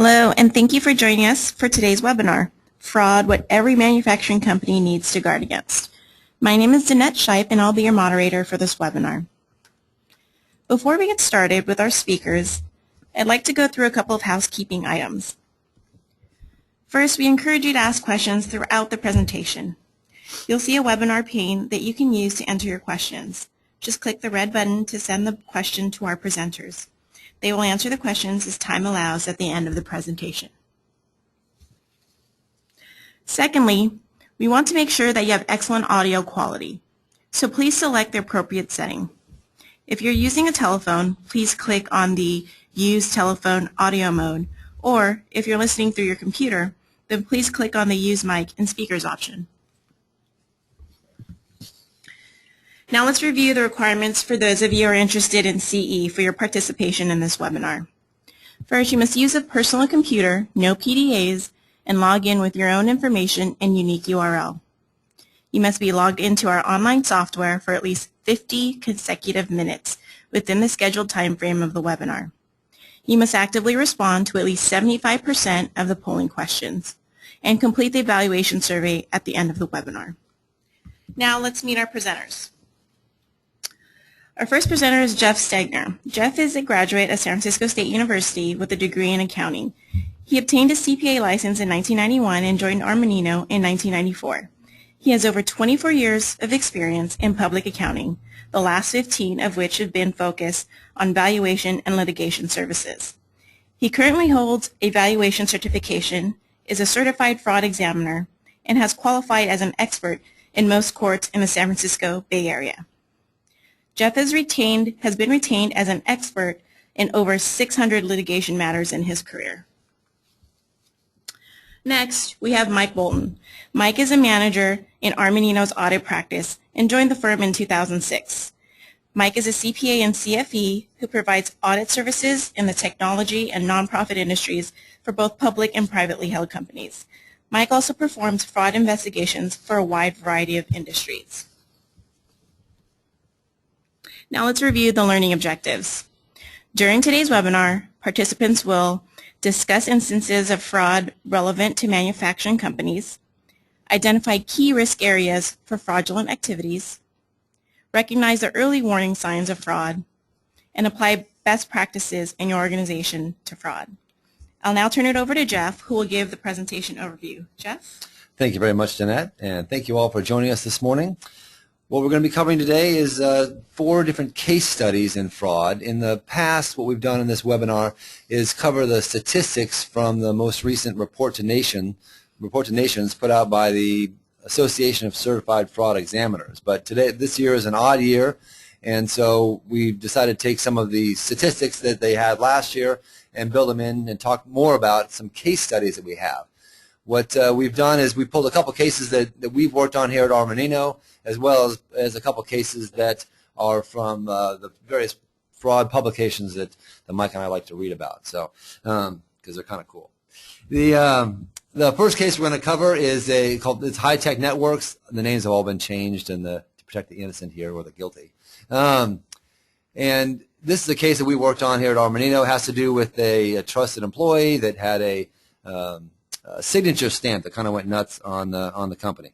Hello, and thank you for joining us for today's webinar, Fraud, What Every Manufacturing Company Needs to Guard Against. My name is Danette Shipe, and I'll be your moderator for this webinar. Before we get started with our speakers, I'd like to go through a couple of housekeeping items. First, we encourage you to ask questions throughout the presentation. You'll see a webinar pane that you can use to enter your questions. Just click the red button to send the question to our presenters. They will answer the questions as time allows at the end of the presentation. Secondly, we want to make sure that you have excellent audio quality, so please select the appropriate setting. If you're using a telephone, please click on the Use Telephone Audio mode, or if you're listening through your computer, then please click on the Use Mic and Speakers option. Now let's review the requirements for those of you who are interested in CE for your participation in this webinar. First, you must use a personal computer, no PDAs, and log in with your own information and unique URL. You must be logged into our online software for at least 50 consecutive minutes within the scheduled time frame of the webinar. You must actively respond to at least 75% of the polling questions and complete the evaluation survey at the end of the webinar. Now let's meet our presenters. Our first presenter is Jeff Stegner. Jeff is a graduate of San Francisco State University with a degree in accounting. He obtained a CPA license in 1991 and joined Armanino in 1994. He has over 24 years of experience in public accounting, the last 15 of which have been focused on valuation and litigation services. He currently holds a valuation certification, is a certified fraud examiner, and has qualified as an expert in most courts in the San Francisco Bay Area. Jeff has been retained as an expert in over 600 litigation matters in his career. Next, we have Mike Bolton. Mike is a manager in Armanino's audit practice and joined the firm in 2006. Mike is a CPA and CFE who provides audit services in the technology and nonprofit industries for both public and privately held companies. Mike also performs fraud investigations for a wide variety of industries. Now let's review the learning objectives. During today's webinar, participants will discuss instances of fraud relevant to manufacturing companies, identify key risk areas for fraudulent activities, recognize the early warning signs of fraud, and apply best practices in your organization to fraud. I'll now turn it over to Jeff, who will give the presentation overview. Jeff? Thank you very much, Danette, and thank you all for joining us this morning. What we're going to be covering today is 4 different case studies in fraud. In the past, what we've done in this webinar is cover the statistics from the most recent Report to Nations put out by the Association of Certified Fraud Examiners. But this year is an odd year, and so we've decided to take some of the statistics that they had last year and build them in and talk more about some case studies that we have. What we've done is we pulled a couple cases that we've worked on here at Armanino, as well as a couple cases that are from the various fraud publications that Mike and I like to read about, so because they're kind of cool. The first case we're going to cover is it's HighTech Networks. The names have all been changed to protect the innocent here or the guilty. And this is a case that we worked on here at Armanino. It has to do with a trusted employee that had a signature stamp that kind of went nuts on the company.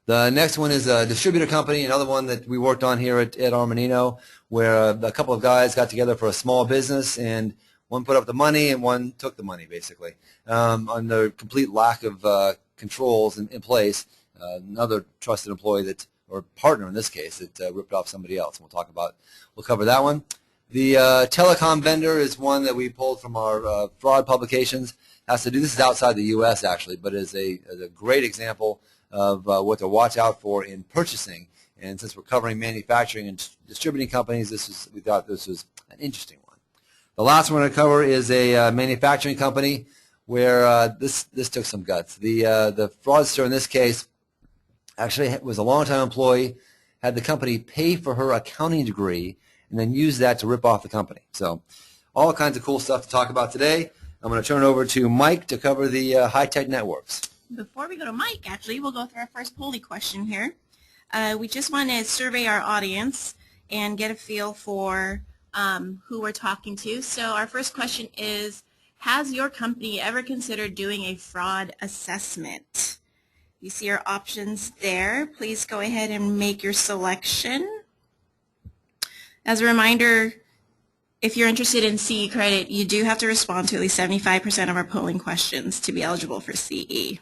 The next one is a distributor company, another one that we worked on here at Armanino, where a couple of guys got together for a small business, and one put up the money and one took the money, basically, under complete lack of controls in place. Another trusted employee or partner in this case, that ripped off somebody else. And we'll cover that one. The Telecom Vendor is one that we pulled from our fraud publications. This is outside the U.S. actually, but is a great example of what to watch out for in purchasing. And since we're covering manufacturing and distributing companies, we thought this was an interesting one. The last one we're going to cover is a manufacturing company where this took some guts. The fraudster in this case actually was a long-time employee, had the company pay for her accounting degree, and then use that to rip off the company. So all kinds of cool stuff to talk about today. I'm going to turn it over to Mike to cover the HighTech Networks. Before we go to Mike, actually, we'll go through our first polling question here. We just want to survey our audience and get a feel for who we're talking to. So our first question is, Has your company ever considered doing a fraud assessment? You see our options there. Please go ahead and make your selection. As a reminder, if you're interested in CE credit, you do have to respond to at least 75% of our polling questions to be eligible for CE.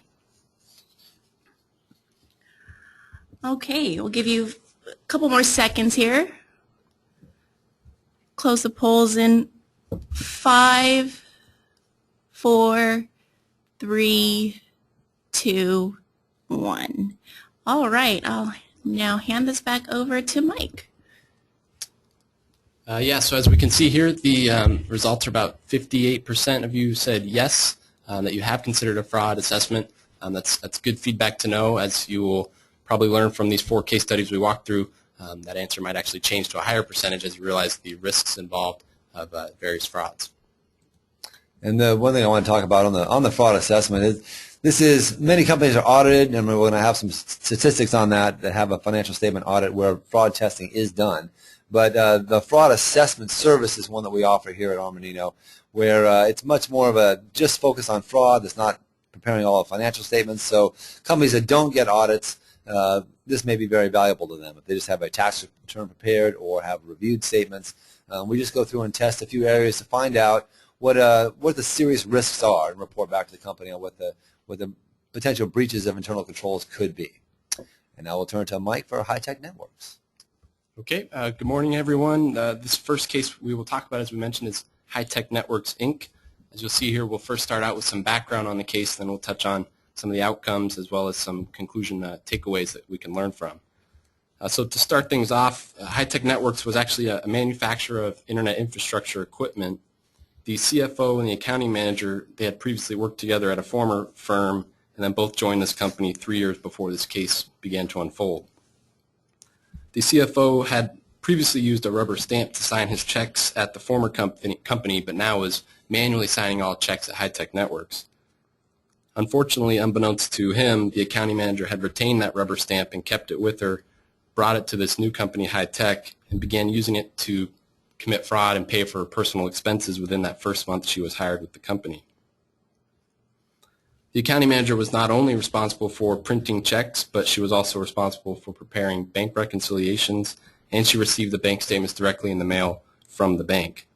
Okay, we'll give you a couple more seconds here. Close the polls in 5, 4, 3, 2, 1. All right, I'll now hand this back over to Mike. So as we can see here, the results are about 58% of you said yes, that you have considered a fraud assessment. That's good feedback to know, as you will probably learn from these 4 case studies we walked through. That answer might actually change to a higher percentage as you realize the risks involved of various frauds. And the one thing I want to talk about on the fraud assessment is many companies are audited, and we're going to have some statistics on that have a financial statement audit where fraud testing is done. But the fraud assessment service is one that we offer here at Armanino, where it's much more of a just focus on fraud. It's not preparing all the financial statements. So companies that don't get audits, this may be very valuable to them. If they just have a tax return prepared or have reviewed statements, we just go through and test a few areas to find out what the serious risks are and report back to the company on what the potential breaches of internal controls could be. And now we'll turn to Mike for HighTech Networks. Okay, good morning, everyone. This first case we will talk about, as we mentioned, is HighTech Networks Inc. As you'll see here, we'll first start out with some background on the case, then we'll touch on some of the outcomes as well as some conclusion takeaways that we can learn from. So to start things off, HighTech Networks was actually a manufacturer of internet infrastructure equipment. The CFO and the accounting manager, they had previously worked together at a former firm, and then both joined this company 3 years before this case began to unfold. The CFO had previously used a rubber stamp to sign his checks at the former company, but now was manually signing all checks at HighTech Networks. Unfortunately, unbeknownst to him, the accounting manager had retained that rubber stamp and kept it with her, brought it to this new company, HighTech, and began using it to commit fraud and pay for her personal expenses within that first month she was hired with the company. The accounting manager was not only responsible for printing checks, but she was also responsible for preparing bank reconciliations, and she received the bank statements directly in the mail from the bank.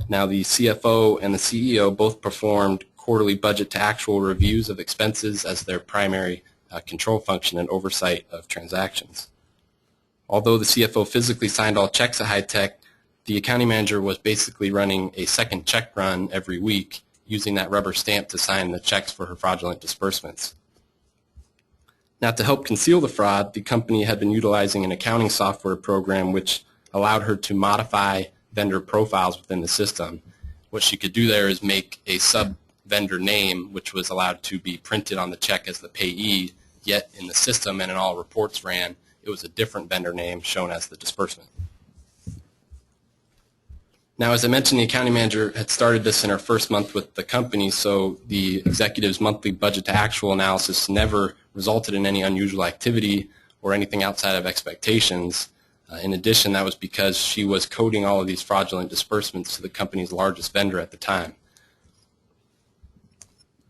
Now, the CFO and the CEO both performed quarterly budget to actual reviews of expenses as their primary control function and oversight of transactions. Although the CFO physically signed all checks at HighTech, the accounting manager was basically running a second check run every week, using that rubber stamp to sign the checks for her fraudulent disbursements. Now, to help conceal the fraud, the company had been utilizing an accounting software program which allowed her to modify vendor profiles within the system. What she could do there is make a sub-vendor name, which was allowed to be printed on the check as the payee, yet in the system and in all reports ran, it was a different vendor name shown as the disbursement. Now, as I mentioned, the accounting manager had started this in her first month with the company, so the executive's monthly budget to actual analysis never resulted in any unusual activity or anything outside of expectations. In addition, that was because she was coding all of these fraudulent disbursements to the company's largest vendor at the time.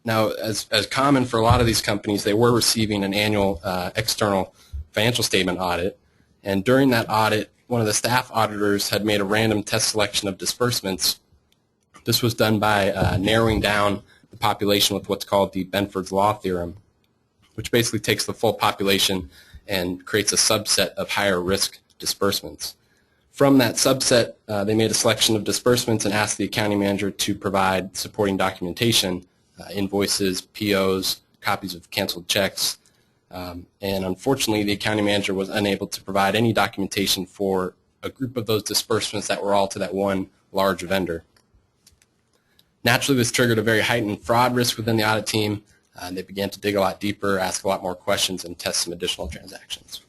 Now, as common for a lot of these companies, they were receiving an annual external financial statement audit, and during that audit, one of the staff auditors had made a random test selection of disbursements. This was done by narrowing down the population with what's called the Benford's Law theorem, which basically takes the full population and creates a subset of higher risk disbursements. From that subset, they made a selection of disbursements and asked the accounting manager to provide supporting documentation, invoices, POs, copies of canceled checks, and unfortunately the accounting manager was unable to provide any documentation for a group of those disbursements that were all to that one large vendor. Naturally, this triggered a very heightened fraud risk within the audit team. They began to dig a lot deeper, ask a lot more questions, and test some additional transactions.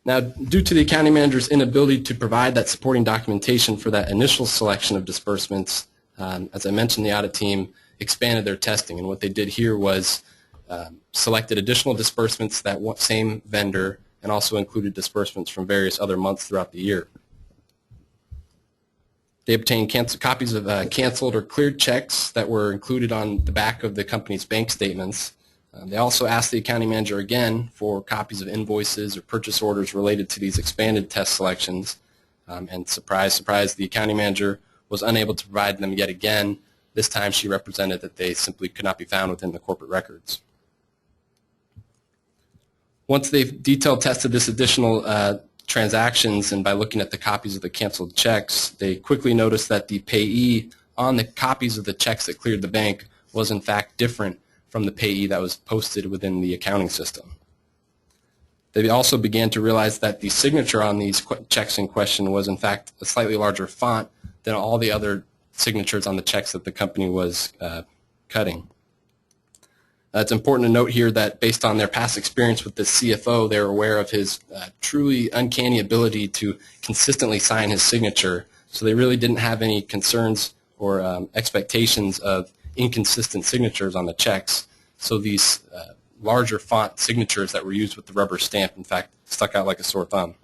Now, due to the accounting manager's inability to provide that supporting documentation for that initial selection of disbursements, as I mentioned, the audit team expanded their testing, and what they did here was selected additional disbursements that same vendor and also included disbursements from various other months throughout the year. They obtained copies of canceled or cleared checks that were included on the back of the company's bank statements. They also asked the accounting manager again for copies of invoices or purchase orders related to these expanded test selections. And surprise, surprise, the accounting manager was unable to provide them yet again. This time she represented that they simply could not be found within the corporate records. Once they've detailed tested this additional transactions, and by looking at the copies of the canceled checks, they quickly noticed that the payee on the copies of the checks that cleared the bank was in fact different from the payee that was posted within the accounting system. They also began to realize that the signature on these checks in question was in fact a slightly larger font than all the other signatures on the checks that the company was cutting. It's important to note here that based on their past experience with the CFO, they're aware of his truly uncanny ability to consistently sign his signature, so they really didn't have any concerns or expectations of inconsistent signatures on the checks. So these larger font signatures that were used with the rubber stamp, in fact, stuck out like a sore thumb.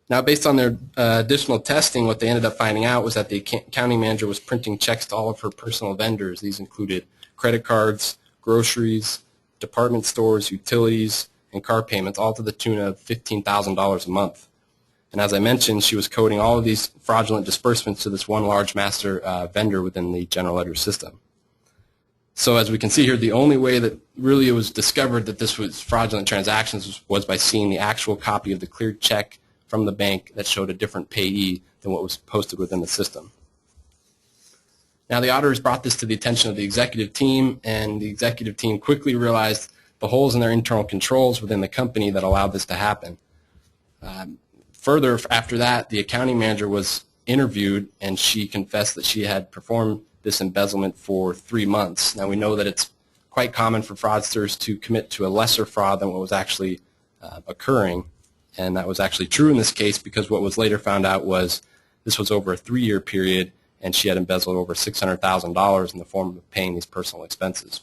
Now, based on their additional testing, what they ended up finding out was that the accounting manager was printing checks to all of her personal vendors. These included credit cards, groceries, department stores, utilities, and car payments, all to the tune of $15,000 a month. And as I mentioned, she was coding all of these fraudulent disbursements to this one large master vendor within the general ledger system. So as we can see here, the only way that really it was discovered that this was fraudulent transactions was by seeing the actual copy of the cleared check from the bank that showed a different payee than what was posted within the system. Now, the auditors brought this to the attention of the executive team, and the executive team quickly realized the holes in their internal controls within the company that allowed this to happen. Further, after that, the accounting manager was interviewed, and she confessed that she had performed this embezzlement for 3 months. Now, we know that it's quite common for fraudsters to commit to a lesser fraud than what was actually occurring, and that was actually true in this case because what was later found out was this was over a 3-year period, and she had embezzled over $600,000 in the form of paying these personal expenses.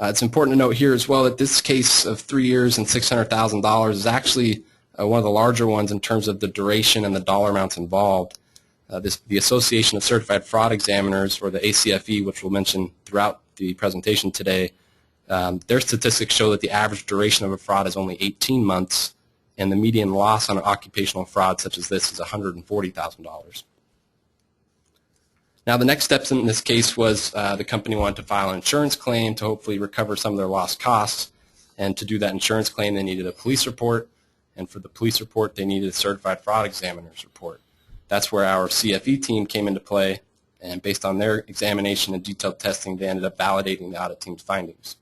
It's important to note here as well that this case of 3 years and $600,000 is actually one of the larger ones in terms of the duration and the dollar amounts involved. The Association of Certified Fraud Examiners, or the ACFE, which we'll mention throughout the presentation today, their statistics show that the average duration of a fraud is only 18 months, and the median loss on an occupational fraud such as this is $140,000. Now, the next steps in this case was the company wanted to file an insurance claim to hopefully recover some of their lost costs, and to do that insurance claim they needed a police report, and for the police report they needed a certified fraud examiner's report. That's where our CFE team came into play, and based on their examination and detailed testing, they ended up validating the audit team's findings.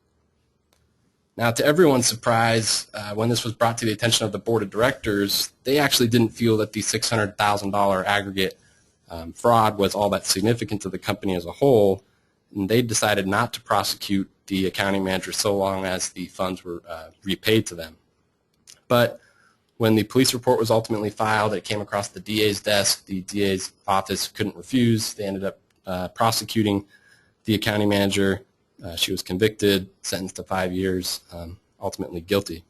Now, to everyone's surprise, when this was brought to the attention of the board of directors, they actually didn't feel that the $600,000 aggregate fraud was all that significant to the company as a whole, and they decided not to prosecute the accounting manager so long as the funds were repaid to them. But when the police report was ultimately filed, it came across the DA's desk. The DA's office couldn't refuse. They ended up prosecuting the accounting manager. She was convicted, sentenced to 5 years, ultimately guilty.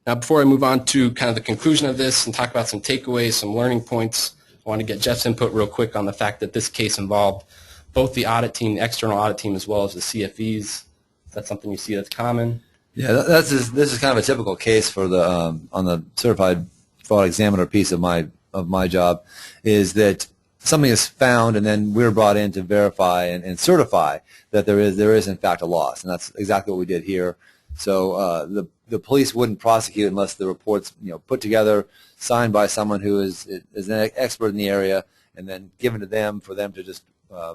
Now, before I move on to kind of the conclusion of this and talk about some takeaways, some learning points, I want to get Jeff's input real quick on the fact that this case involved both the audit team, the external audit team, as well as the CFEs. Is that something you see that's common? Yeah, this is kind of a typical case for the on the certified fraud examiner piece of my job, is that something is found and then we're brought in to verify and certify that there is in fact a loss, and that's exactly what we did here. So the police wouldn't prosecute unless the report's put together, signed by someone who is an expert in the area, and then given to them for them to just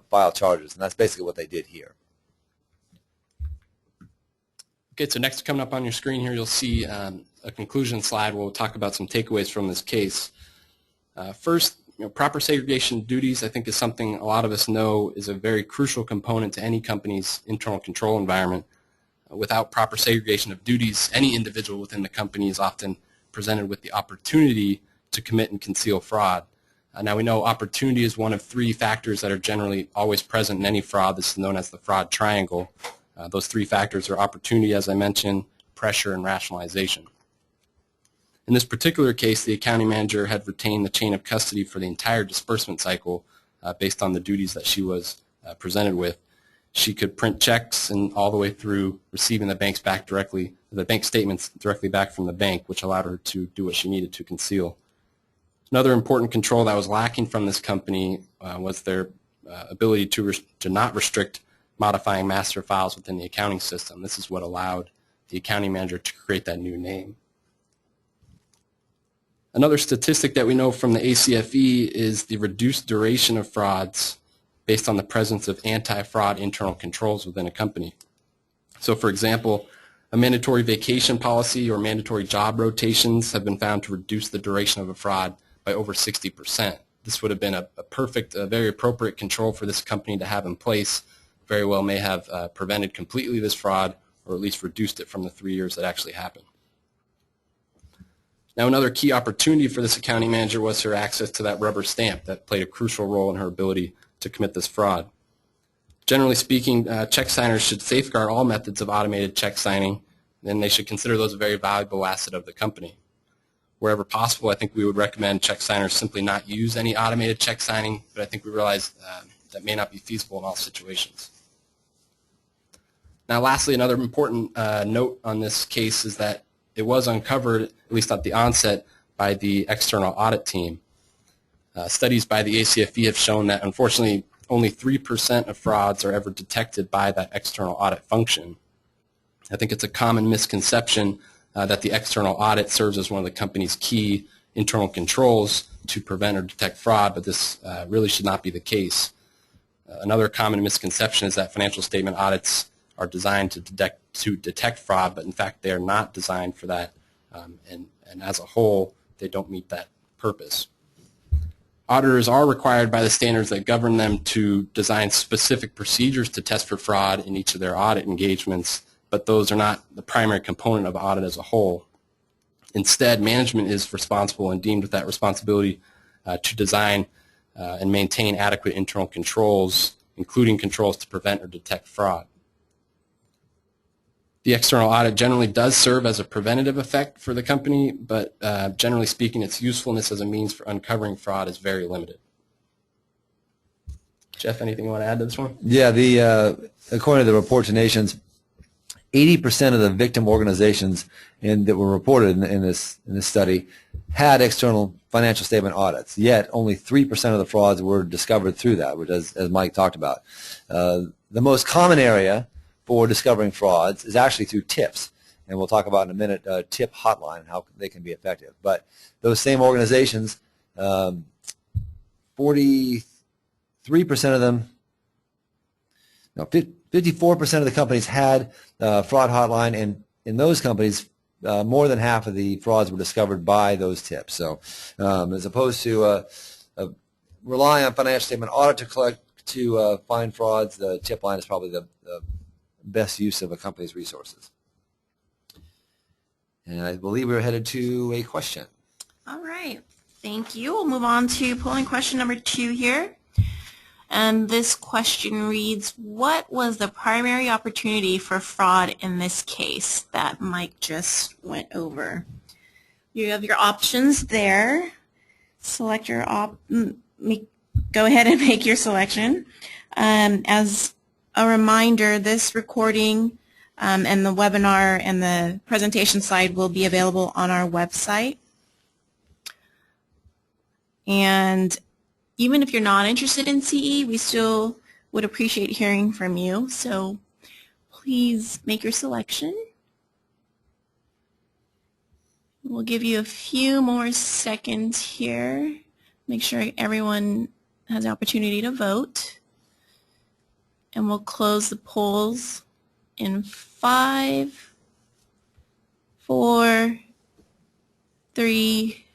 file charges, and that's basically what they did here. Okay, so next coming up on your screen here, you'll see a conclusion slide where we'll talk about some takeaways from this case. First, proper segregation of duties, I think, is something a lot of us know is a very crucial component to any company's internal control environment. Without proper segregation of duties, any individual within the company is often presented with the opportunity to commit and conceal fraud. Now, we know opportunity is one of 3 factors that are generally always present in any fraud. This is known as the fraud triangle. Those 3 factors are opportunity, as I mentioned, pressure, and rationalization. In this particular case, the accounting manager had retained the chain of custody for the entire disbursement cycle based on the duties that she was presented with. She could print checks and all the way through receiving the bank statements directly back from the bank, which allowed her to do what she needed to conceal. Another important control that was lacking from this company was their ability to not restrict modifying master files within the accounting system. This is what allowed the accounting manager to create that new name. Another statistic that we know from the ACFE is the reduced duration of frauds based on the presence of anti-fraud internal controls within a company. So for example, a mandatory vacation policy or mandatory job rotations have been found to reduce the duration of a fraud by over 60%. This would have been a perfect, very appropriate control for this company to have in place. Very well may have prevented completely this fraud or at least reduced it from the 3 years that actually happened. Now, another key opportunity for this accounting manager was her access to that rubber stamp that played a crucial role in her ability to commit this fraud. Generally speaking, check signers should safeguard all methods of automated check signing, and they should consider those a very valuable asset of the company. Wherever possible, I think we would recommend check signers simply not use any automated check signing, but I think we realize that may not be feasible in all situations. Now, lastly, another important note on this case is that it was uncovered, at least at the onset, by the external audit team. Studies by the ACFE have shown that, unfortunately, only 3% of frauds are ever detected by that external audit function. I think it's a common misconception that the external audit serves as one of the company's key internal controls to prevent or detect fraud, but this really should not be the case. Another common misconception is that financial statement audits are designed to detect fraud, but in fact they are not designed for that, and as a whole they don't meet that purpose. Auditors are required by the standards that govern them to design specific procedures to test for fraud in each of their audit engagements, but those are not the primary component of audit as a whole. Instead, management is responsible and deemed with that responsibility to design and maintain adequate internal controls, including controls to prevent or detect fraud. The external audit generally does serve as a preventative effect for the company, but generally speaking, its usefulness as a means for uncovering fraud is very limited. Jeff, anything you want to add to this one? Yeah, according to the report to Nations, 80% of the victim organizations that were reported in this study had external financial statement audits, yet only 3% of the frauds were discovered through that, which, as Mike talked about. The most common area for discovering frauds is actually through tips, and we'll talk about in a minute tip hotline and how they can be effective. But those same organizations, 43% of them, no, 54% of the companies had fraud hotline, and in those companies, more than half of the frauds were discovered by those tips. So, as opposed to rely on financial statement audit to find frauds, the tip line is probably the best use of a company's resources. And I believe we're headed to a question. All right. Thank you. We'll move on to polling question number 2 here. And this question reads, what was the primary opportunity for fraud in this case that Mike just went over? You have your options there. Select your go ahead and make your selection. As a reminder, this recording and the webinar and the presentation slide will be available on our website. And even if you're not interested in CE, we still would appreciate hearing from you. So please make your selection. We'll give you a few more seconds here. Make sure everyone has the opportunity to vote. And we'll close the polls in 5, 4, 3,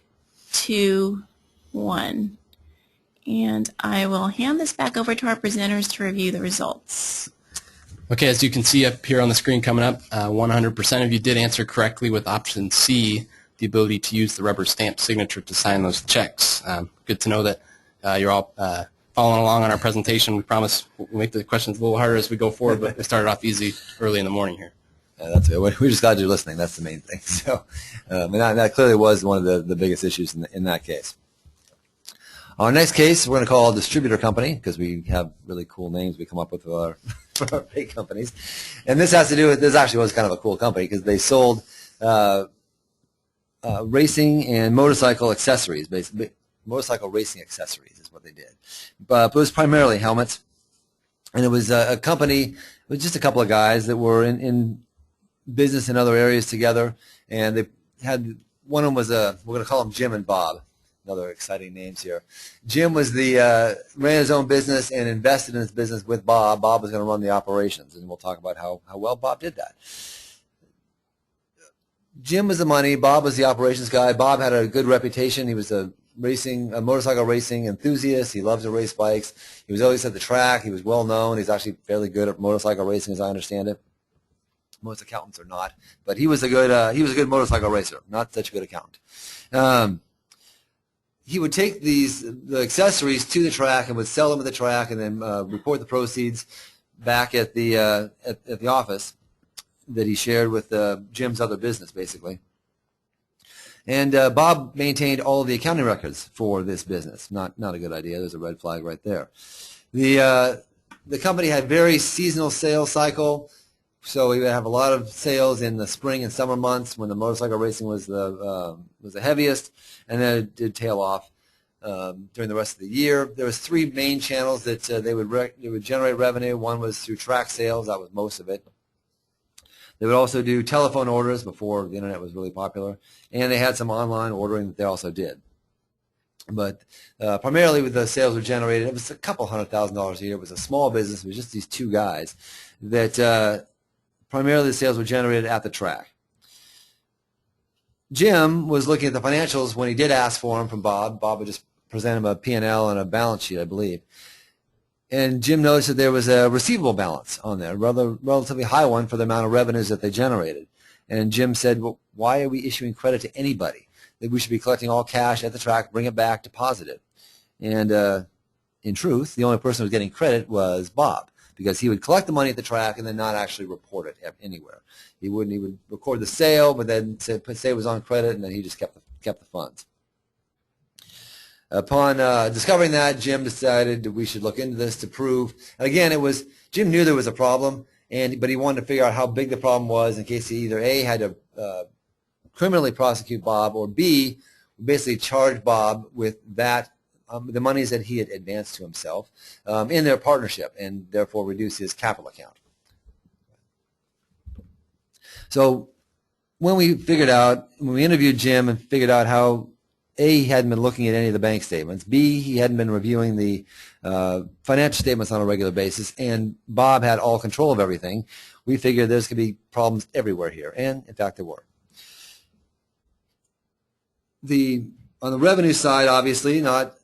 2, 1. And I will hand this back over to our presenters to review the results. Okay, as you can see up here on the screen coming up, 100% of you did answer correctly with option C, the ability to use the rubber stamp signature to sign those checks. Good to know that you're all following along on our presentation. We promise we'll make the questions a little harder as we go forward, but we started off easy early in the morning here. That's it. We're just glad you're listening. That's the main thing. So, and that clearly was one of the biggest issues in that case. Our next case we're going to call a distributor company because we have really cool names we come up with for our big companies. And this has to do with, this actually was kind of a cool company because they sold racing and motorcycle accessories, basically. Motorcycle racing accessories is what they did. But it was primarily helmets. And it was a company, it was just a couple of guys that were in business in other areas together. And they had, one of them was we're going to call them Jim and Bob. Another exciting names here. Jim was ran his own business and invested in his business with Bob. Bob was going to run the operations, and we'll talk about how well Bob did that. Jim was the money. Bob was the operations guy. Bob had a good reputation. He was a motorcycle racing enthusiast. He loves to race bikes. He was always at the track. He was well known. He's actually fairly good at motorcycle racing, as I understand it. Most accountants are not, but he was a good motorcycle racer. Not such a good accountant. He would take the accessories to the track and would sell them at the track, and then report the proceeds back at the office that he shared with Jim's other business, basically. And Bob maintained all of the accounting records for this business. Not a good idea. There's a red flag right there. The company had very seasonal sales cycle, so we would have a lot of sales in the spring and summer months when the motorcycle racing was the heaviest, and then it did tail off during the rest of the year. There was three main channels that they would generate revenue. One was through track sales. That was most of it. They would also do telephone orders before the internet was really popular, and they had some online ordering that they also did. But primarily with the sales were generated, it was a couple $100,000 a year. It was a small business. It was just these two guys that primarily the sales were generated at the track. Jim was looking at the financials when he did ask for them from Bob. Bob would just present him a P&L and a balance sheet, I believe. And Jim noticed that there was a receivable balance on there, relatively high one for the amount of revenues that they generated. And Jim said, well, why are we issuing credit to anybody? That we should be collecting all cash at the track, bring it back, deposit it. And in truth, the only person who was getting credit was Bob, because he would collect the money at the track and then not actually report it anywhere. He would record the sale, but then say it was on credit, and then he just kept the funds. Upon discovering that, Jim decided that we should look into this to prove. And again, Jim knew there was a problem, but he wanted to figure out how big the problem was in case he either A, had to criminally prosecute Bob, or B, basically charge Bob with that the monies that he had advanced to himself in their partnership, and therefore reduce his capital account. So when we interviewed Jim and figured out how A, he hadn't been looking at any of the bank statements, B, he hadn't been reviewing the financial statements on a regular basis, and Bob had all control of everything, we figured there's going to be problems everywhere here, and in fact there were. On the revenue side, obviously, not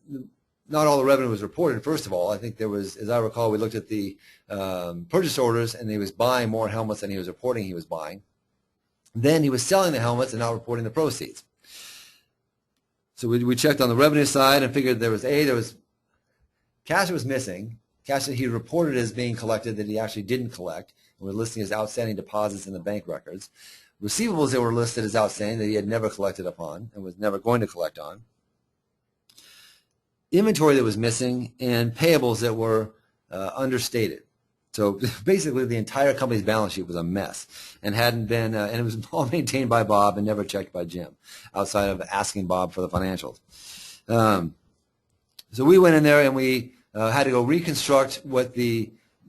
all the revenue was reported, first of all. I think there was, as I recall, we looked at the purchase orders, and he was buying more helmets than he was reporting he was buying. Then he was selling the helmets and not reporting the proceeds. So we checked on the revenue side and figured there was cash that was missing, cash that he reported as being collected that he actually didn't collect, and we're listing as outstanding deposits in the bank records. Receivables that were listed as outstanding that he had never collected upon and was never going to collect on. Inventory that was missing, and payables that were understated. So basically the entire company's balance sheet was a mess and hadn't been, and it was all maintained by Bob and never checked by Jim, outside of asking Bob for the financials. So we went in there and we had to go reconstruct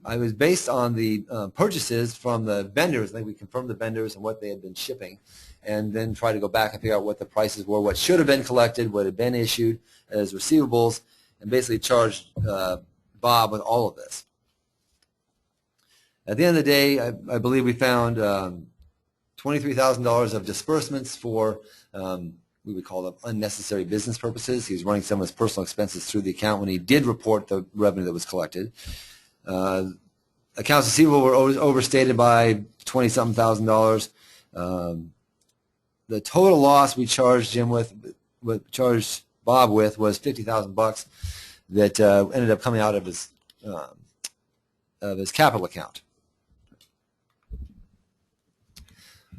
I was based on the purchases from the vendors. I think we confirmed the vendors and what they had been shipping, and then try to go back and figure out what the prices were, what should have been collected, what had been issued as receivables, and basically charged Bob with all of this. At the end of the day, I believe we found $23,000 of disbursements for we would call them unnecessary business purposes. He was running some of his personal expenses through the account when he did report the revenue that was collected. Accounts receivable were overstated by $20-something thousand. The total loss we charged charged Bob with was $50,000 that ended up coming out of his capital account.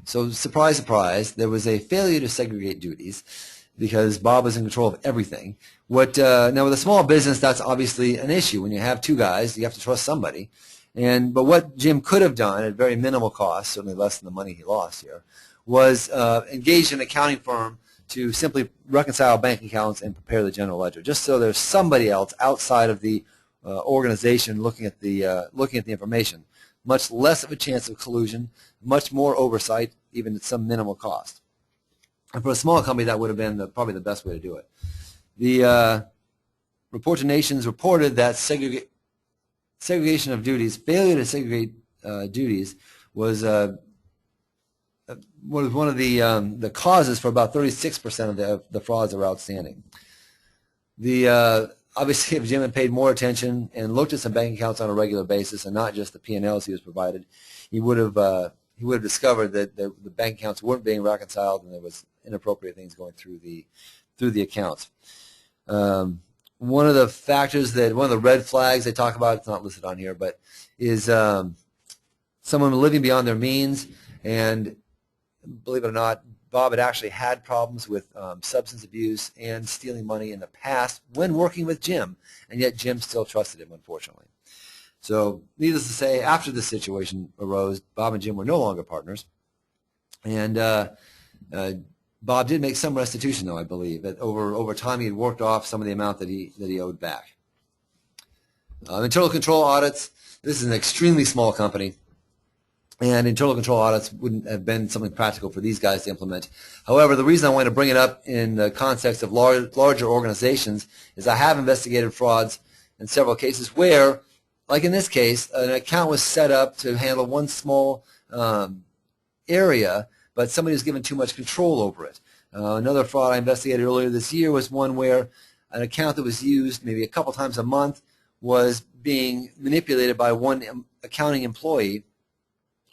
So surprise, surprise, there was a failure to segregate duties because Bob was in control of everything. Now with a small business, that's obviously an issue. When you have two guys, you have to trust somebody. But what Jim could have done at very minimal cost, certainly less than the money he lost here, was engage an accounting firm to simply reconcile bank accounts and prepare the general ledger, just so there's somebody else outside of the organization looking at the information. Much less of a chance of collusion, much more oversight, even at some minimal cost. And for a small company, that would have been probably the best way to do it. The Report to Nations reported that segregation of duties, failure to segregate duties, was one of the causes for about 36% of the frauds that were outstanding. Obviously, if Jim had paid more attention and looked at some bank accounts on a regular basis and not just the P&Ls he was provided, he would have discovered that the bank accounts weren't being reconciled and there was inappropriate things going through the accounts. One of the red flags they talk about, it's not listed on here, but is someone living beyond their means. And believe it or not, Bob had actually had problems with substance abuse and stealing money in the past when working with Jim, and yet Jim still trusted him, unfortunately. So needless to say, after this situation arose, Bob and Jim were no longer partners. And Bob did make some restitution, though, I believe. That over time, he had worked off some of the amount that he owed back. Internal control audits. This is an extremely small company, and internal control audits wouldn't have been something practical for these guys to implement. However, the reason I want to bring it up in the context of larger organizations is I have investigated frauds in several cases where, like in this case, an account was set up to handle one small area, but somebody was given too much control over it. Another fraud I investigated earlier this year was one where an account that was used maybe a couple times a month was being manipulated by one accounting employee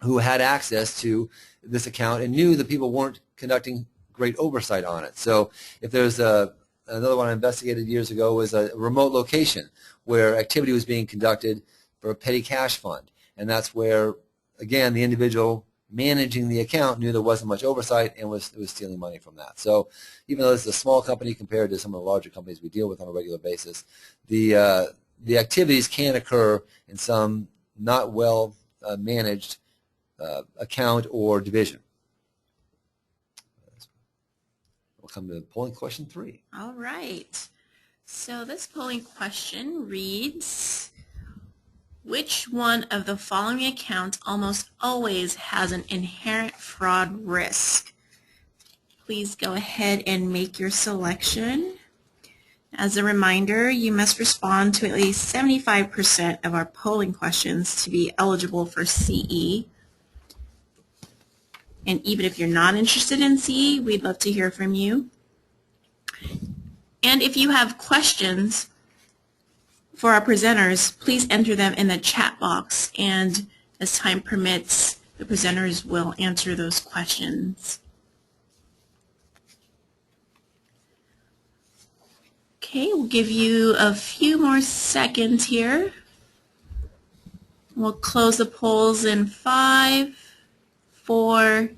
who had access to this account and knew that people weren't conducting great oversight on it. So if there's another one I investigated years ago was a remote location where activity was being conducted for a petty cash fund. And that's where, again, the individual managing the account knew there wasn't much oversight and was stealing money from that. So even though this is a small company compared to some of the larger companies we deal with on a regular basis, the activities can occur in some not well managed account or division. We'll come to polling question 3. All right. So this polling question reads, which one of the following accounts almost always has an inherent fraud risk? Please go ahead and make your selection. As a reminder, you must respond to at least 75% of our polling questions to be eligible for CE. And even if you're not interested in CE, we'd love to hear from you. And if you have questions for our presenters, please enter them in the chat box, and as time permits, the presenters will answer those questions. Okay, we'll give you a few more seconds here. We'll close the polls in 5, 4,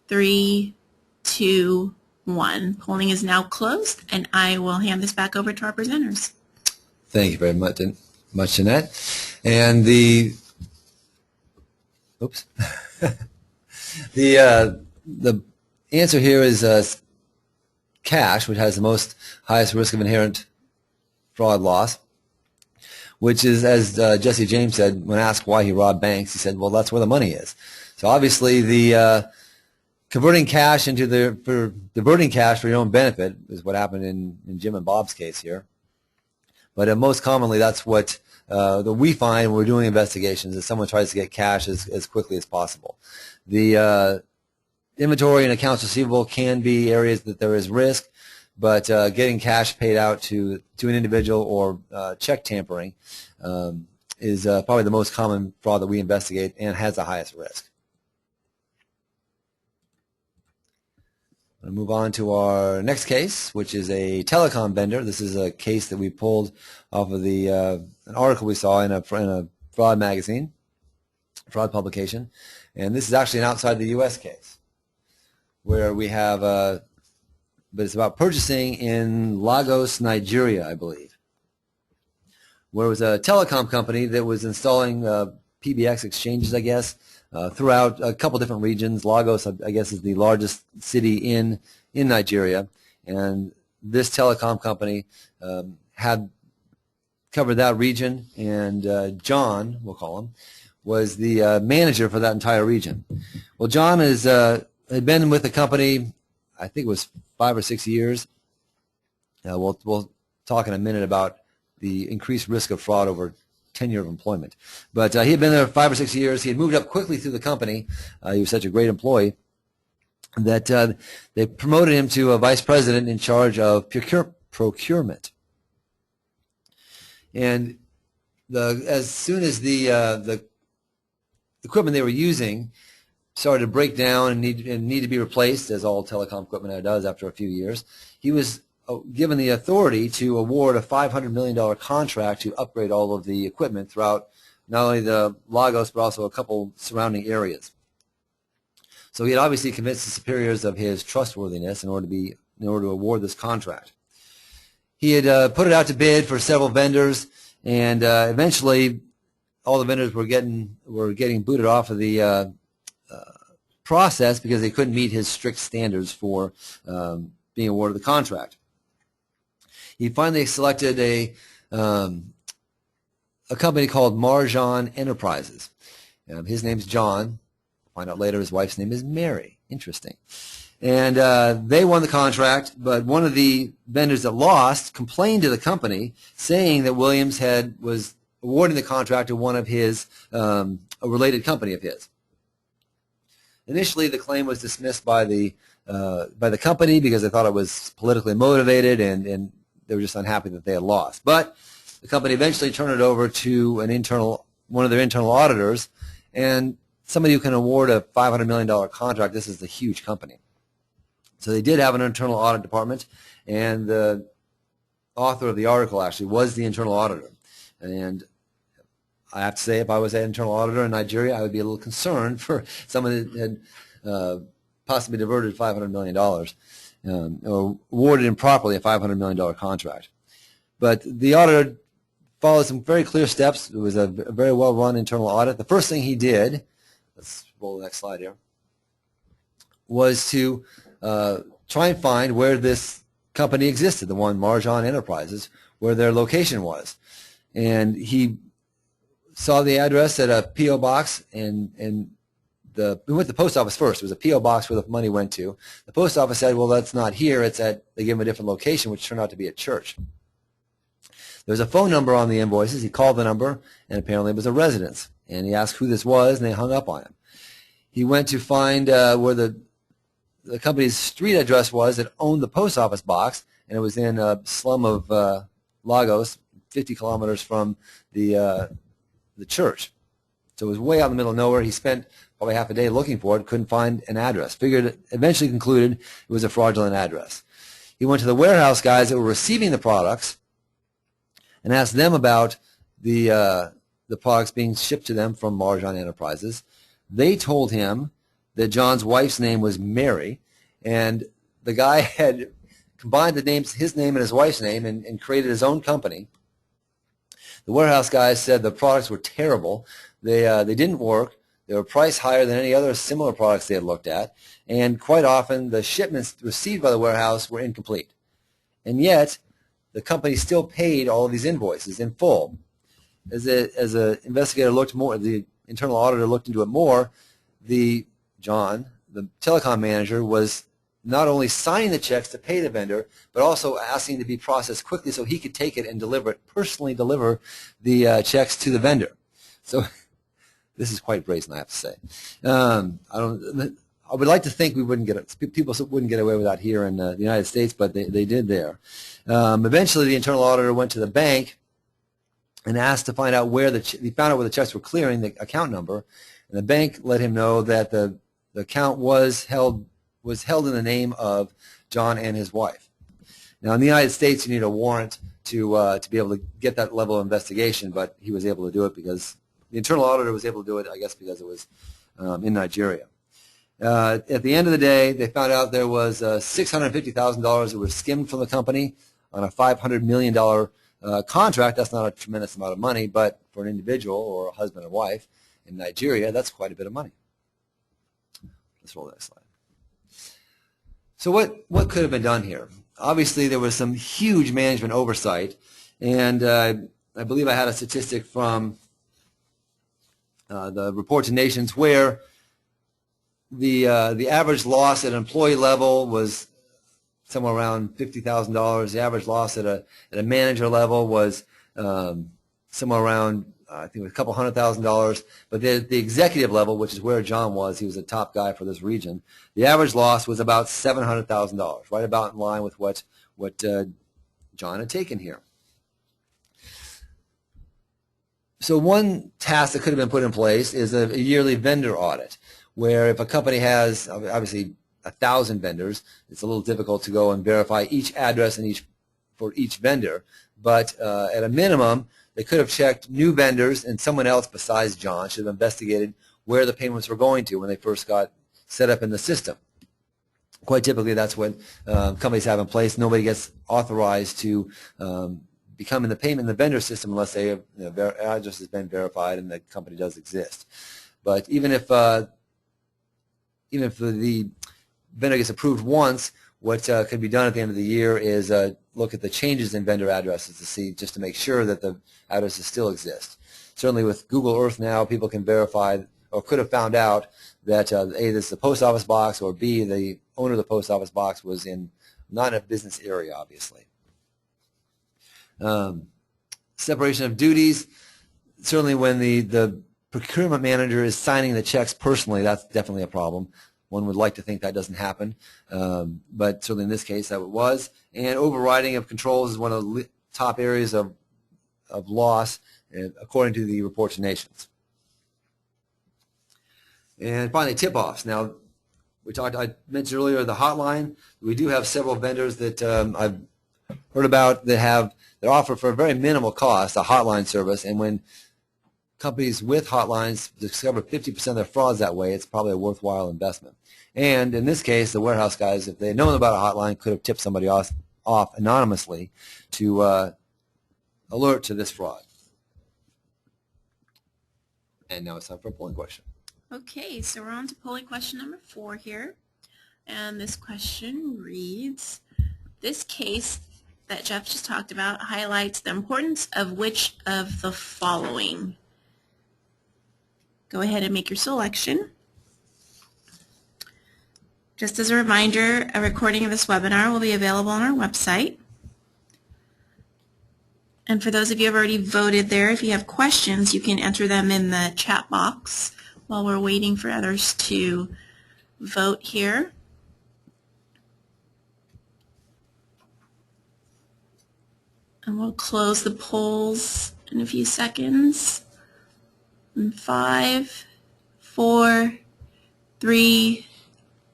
3, 2, 1. Polling is now closed, and I will hand this back over to our presenters. Thank you very much, Jeanette. And the answer here is cash, which has the highest risk of inherent fraud loss, which is, as Jesse James said, when asked why he robbed banks, he said, well, that's where the money is. So obviously the diverting cash for your own benefit is what happened in Jim and Bob's case here. But most commonly, that's what we find when we're doing investigations, is someone tries to get cash as quickly as possible. The inventory and accounts receivable can be areas that there is risk, but getting cash paid out to an individual or check tampering is probably the most common fraud that we investigate and has the highest risk. I'm going to move on to our next case, which is a telecom vendor. This is a case that we pulled off of an article we saw in a fraud magazine, fraud publication, and this is actually an outside the U.S. case. where we have, but it's about purchasing in Lagos, Nigeria, I believe, where it was a telecom company that was installing PBX exchanges, I guess, throughout a couple different regions. Lagos, I guess, is the largest city in Nigeria, and this telecom company had covered that region, and John, we'll call him, was the manager for that entire region. Well, John had been with the company, I think it was 5 or 6 years. We'll talk in a minute about the increased risk of fraud over tenure of employment. But he had been there 5 or 6 years. He had moved up quickly through the company. He was such a great employee that they promoted him to a vice president in charge of procurement. And as soon as the equipment they were using started to break down and need to be replaced, as all telecom equipment does after a few years, he was given the authority to award a $500 million contract to upgrade all of the equipment throughout not only the Lagos but also a couple surrounding areas. So he had obviously convinced the superiors of his trustworthiness in order to award this contract. He had put it out to bid for several vendors, and eventually all the vendors were getting booted off of the process because they couldn't meet his strict standards for being awarded the contract. He finally selected a company called Marjan Enterprises. His name's John. Find out later his wife's name is Mary. Interesting. And they won the contract, but one of the vendors that lost complained to the company, saying that Williams was awarding the contract to one of his, a related company of his. Initially, the claim was dismissed by the company because they thought it was politically motivated, and they were just unhappy that they had lost. But the company eventually turned it over to one of their internal auditors, and somebody who can award a $500 million contract. This is a huge company. So they did have an internal audit department, and the author of the article actually was the internal auditor. And I have to say, if I was an internal auditor in Nigeria, I would be a little concerned for someone that had possibly diverted $500 million or awarded improperly a $500 million contract. But the auditor followed some very clear steps. It was a very well-run internal audit. The first thing he did, let's roll the next slide here, was to try and find where this company existed, the one Marjan Enterprises, where their location was. And he saw the address at a P.O. box, and we went to the post office first. It was a P.O. box where the money went to. The post office said, well, that's not here. They gave him a different location, which turned out to be a church. There was a phone number on the invoices. He called the number, and apparently it was a residence. And he asked who this was, and they hung up on him. He went to find where the company's street address was that owned the post office box, and it was in a slum of Lagos, 50 kilometers from the church. So it was way out in the middle of nowhere. He spent probably half a day looking for it, couldn't find an address. Eventually concluded it was a fraudulent address. He went to the warehouse guys that were receiving the products and asked them about the products being shipped to them from Marjan Enterprises. They told him that John's wife's name was Mary, and the guy had combined his name and his wife's name and created his own company. The warehouse guys said the products were terrible. They didn't work. They were priced higher than any other similar products they had looked at, and quite often the shipments received by the warehouse were incomplete. And yet, the company still paid all of these invoices in full. As the investigator looked more, the internal auditor looked into it more, John, the telecom manager, was not only signing the checks to pay the vendor, but also asking to be processed quickly so he could take it and personally deliver the checks to the vendor. So this is quite brazen, I have to say. I would like to think people wouldn't get away with that here in the United States, but they did there. Eventually, the internal auditor went to the bank and asked to find out he found out where the checks were clearing, the account number, and the bank let him know that the account was held in the name of John and his wife. Now, in the United States, you need a warrant to be able to get that level of investigation, but he was able to do it because the internal auditor was able to do it, I guess, because it was in Nigeria. At the end of the day, they found out there was $650,000 that was skimmed from the company on a $500 million contract. That's not a tremendous amount of money, but for an individual or a husband and wife in Nigeria, that's quite a bit of money. Let's roll that slide. So what could have been done here? Obviously, there was some huge management oversight, and I believe I had a statistic from the report to Nations where the average loss at an employee level was somewhere around $50,000. The average loss at a manager level was somewhere around I think it was a couple $100,000. But the executive level, which is where John was, he was a top guy for this region. The average loss was about $700,000, right about in line with what John had taken here. So one task that could have been put in place is a yearly vendor audit, where if a company has obviously 1,000 vendors, it's a little difficult to go and verify each address and for each vendor. But at a minimum, they could have checked new vendors, and someone else besides John should have investigated where the payments were going to when they first got set up in the system. Quite typically, that's what companies have in place. Nobody gets authorized to become in the payment in the vendor system unless their address has been verified and the company does exist. But even if the vendor gets approved once, what could be done at the end of the year is look at the changes in vendor addresses to see, just to make sure that the addresses still exist. Certainly with Google Earth now, people can verify or could have found out that A, this is the post office box, or B, the owner of the post office box was not in a business area, obviously. Separation of duties. Certainly when the procurement manager is signing the checks personally, that's definitely a problem. One would like to think that doesn't happen, but certainly in this case that it was. And overriding of controls is one of the top areas of loss, according to the report to Nations. And finally, tip-offs. Now, I mentioned earlier the hotline. We do have several vendors that I've heard about that offer for a very minimal cost a hotline service, and when companies with hotlines discover 50% of their frauds that way, it's probably a worthwhile investment. And in this case, the warehouse guys, if they had known about a hotline, could have tipped somebody off anonymously to alert to this fraud. And now it's time for a polling question. Okay, so we're on to polling question number 4 here. And this question reads, this case that Jeff just talked about highlights the importance of which of the following? Go ahead and make your selection. Just as a reminder, a recording of this webinar will be available on our website. And for those of you who have already voted there, if you have questions, you can enter them in the chat box while we're waiting for others to vote here. And we'll close the polls in a few seconds. In 5, 4, 3,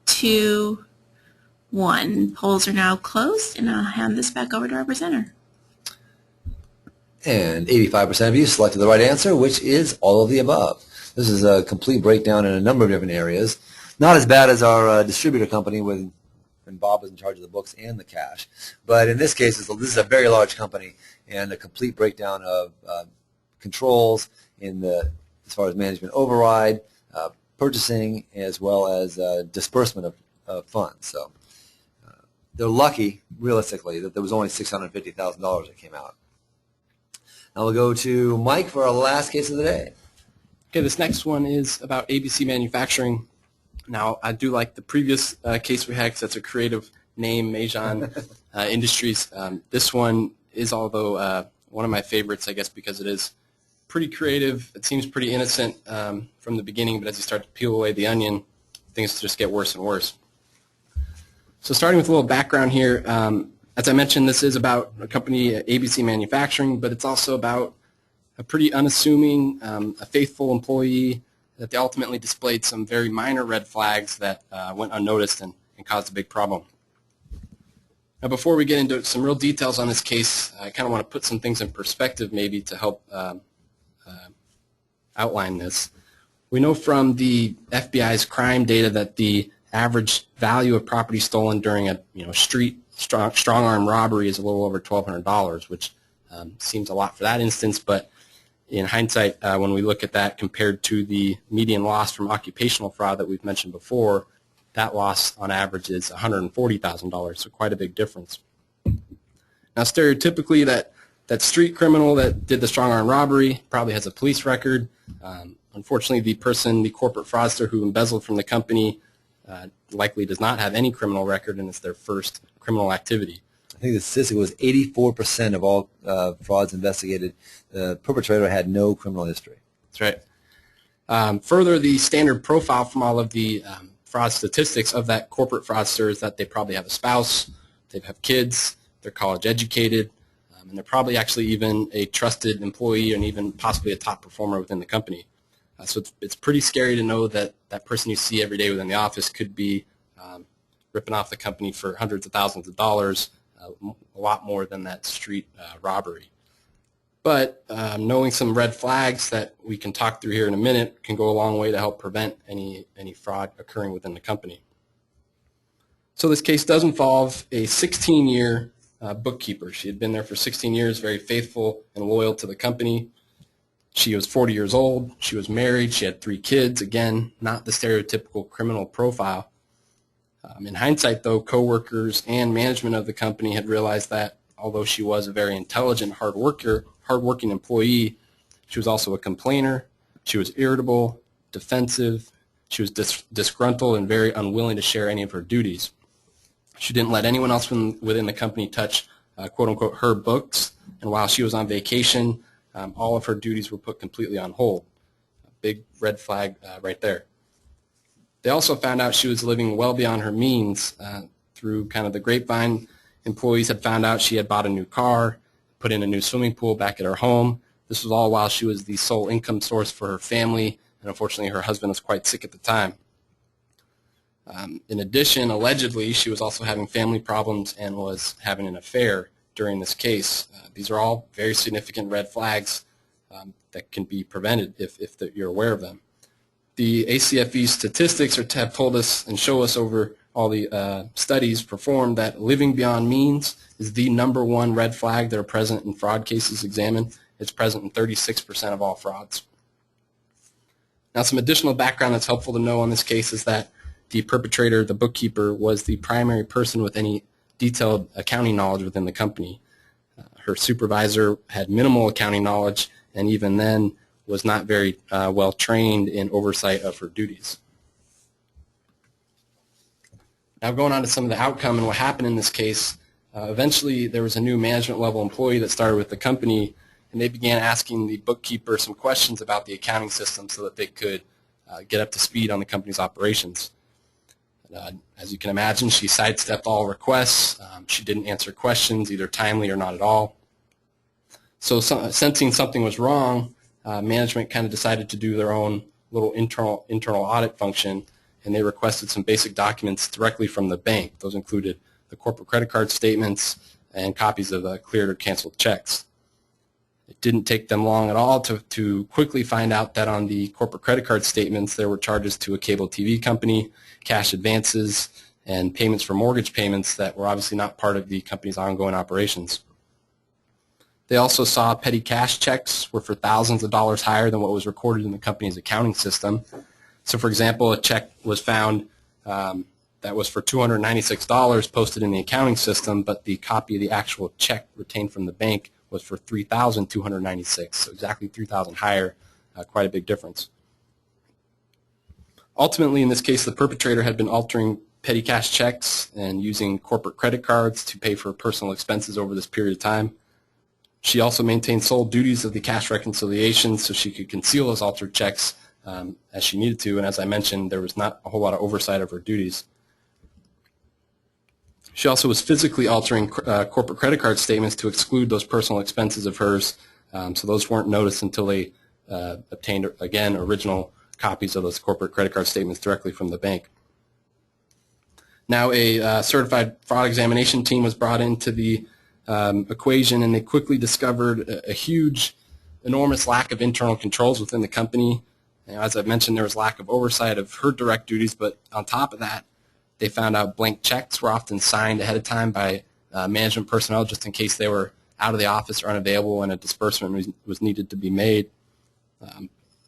2, 1. Polls are now closed, and I'll hand this back over to our presenter. And 85% of you selected the right answer, which is all of the above. This is a complete breakdown in a number of different areas. Not as bad as our distributor company when Bob was in charge of the books and the cash. But in this case, this is a very large company, and a complete breakdown of controls as far as management override, purchasing, as well as disbursement of funds. So they're lucky, realistically, that there was only $650,000 that came out. Now we'll go to Mike for our last case of the day. Okay, this next one is about ABC Manufacturing. Now, I do like the previous case we had because that's a creative name, Mejan Industries. This one is, although one of my favorites, I guess, because it is pretty creative. It seems pretty innocent from the beginning, but as you start to peel away the onion, things just get worse and worse. So starting with a little background here, as I mentioned, this is about a company, ABC Manufacturing, but it's also about a pretty unassuming, a faithful employee that they ultimately displayed some very minor red flags that went unnoticed and caused a big problem. Now, before we get into some real details on this case, I kind of want to put some things in perspective maybe to help outline this. We know from the FBI's crime data that the average value of property stolen during a street strong arm robbery is a little over $1,200, which seems a lot for that instance, but in hindsight, when we look at that compared to the median loss from occupational fraud that we've mentioned before, that loss on average is $140,000, so quite a big difference. Now, stereotypically, that street criminal that did the strong arm robbery probably has a police record. Unfortunately, the corporate fraudster who embezzled from the company likely does not have any criminal record, and it's their first criminal activity. I think the statistic was 84% of all frauds investigated, the perpetrator had no criminal history. That's right. Further, the standard profile from all of the fraud statistics of that corporate fraudster is that they probably have a spouse, they have kids, they're college educated, and they're probably actually even a trusted employee and even possibly a top performer within the company. So it's pretty scary to know that that person you see every day within the office could be ripping off the company for hundreds of thousands of dollars, a lot more than that street robbery. But knowing some red flags that we can talk through here in a minute can go a long way to help prevent any fraud occurring within the company. So this case does involve a 16-year bookkeeper. She had been there for 16 years, very faithful and loyal to the company. She was 40 years old. She was married. She had 3 kids. Again, not the stereotypical criminal profile. In hindsight, though, coworkers and management of the company had realized that although she was a very intelligent, hardworking employee, she was also a complainer. She was irritable, defensive. She was disgruntled and very unwilling to share any of her duties. She didn't let anyone else within the company touch, quote-unquote, her books. And while she was on vacation, all of her duties were put completely on hold. A big red flag right there. They also found out she was living well beyond her means. Through kind of the grapevine, employees had found out she had bought a new car, put in a new swimming pool back at her home. This was all while she was the sole income source for her family, and unfortunately her husband was quite sick at the time. In addition, allegedly, she was also having family problems and was having an affair during this case. These are all very significant red flags that can be prevented if you're aware of them. The ACFE statistics have told us and show us over all the studies performed that living beyond means is the #1 red flag that are present in fraud cases examined. It's present in 36% of all frauds. Now, some additional background that's helpful to know on this case is that the perpetrator, the bookkeeper, was the primary person with any detailed accounting knowledge within the company. Her supervisor had minimal accounting knowledge and even then was not very well trained in oversight of her duties. Now going on to some of the outcome and what happened in this case, eventually there was a new management level employee that started with the company, and they began asking the bookkeeper some questions about the accounting system so that they could get up to speed on the company's operations. As you can imagine, she sidestepped all requests. She didn't answer questions either timely or not at all. So sensing something was wrong, management kind of decided to do their own little internal audit function, and they requested some basic documents directly from the bank. Those included the corporate credit card statements and copies of cleared or canceled checks. It didn't take them long at all to quickly find out that on the corporate credit card statements there were charges to a cable TV company, cash advances, and payments for mortgage payments that were obviously not part of the company's ongoing operations. They also saw petty cash checks were for thousands of dollars higher than what was recorded in the company's accounting system. So, for example, a check was found that was for $296 posted in the accounting system, but the copy of the actual check retained from the bank was for $3,296, so exactly $3,000 higher, quite a big difference. Ultimately, in this case, the perpetrator had been altering petty cash checks and using corporate credit cards to pay for personal expenses over this period of time. She also maintained sole duties of the cash reconciliation so she could conceal those altered checks as she needed to, and as I mentioned, there was not a whole lot of oversight of her duties. She also was physically altering corporate credit card statements to exclude those personal expenses of hers, so those weren't noticed until they obtained, again, original copies of those corporate credit card statements directly from the bank. Now a certified fraud examination team was brought into the equation, and they quickly discovered a huge, enormous lack of internal controls within the company, As I mentioned, there was lack of oversight of her direct duties, but on top of that, they found out blank checks were often signed ahead of time by management personnel just in case they were out of the office or unavailable and a disbursement was needed to be made.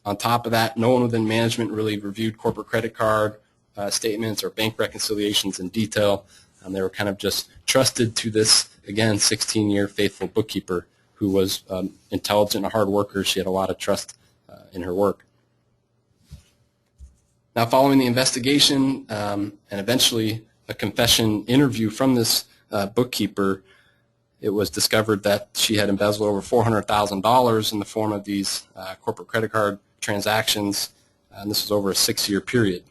On top of that, no one within management really reviewed corporate credit card statements or bank reconciliations in detail. They were kind of just trusted to this, again, 16-year faithful bookkeeper who was intelligent and a hard worker. She had a lot of trust in her work. Now, following the investigation and eventually a confession interview from this bookkeeper, it was discovered that she had embezzled over $400,000 in the form of these corporate credit card transactions, and this was over a 6-year period.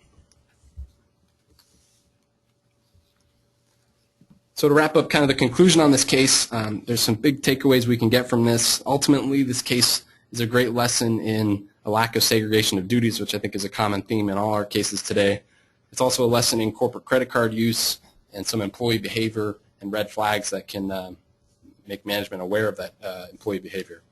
So to wrap up kind of the conclusion on this case, there's some big takeaways we can get from this. Ultimately, this case is a great lesson in a lack of segregation of duties, which I think is a common theme in all our cases today. It's also a lesson in corporate credit card use and some employee behavior and red flags that can make management aware of that employee behavior.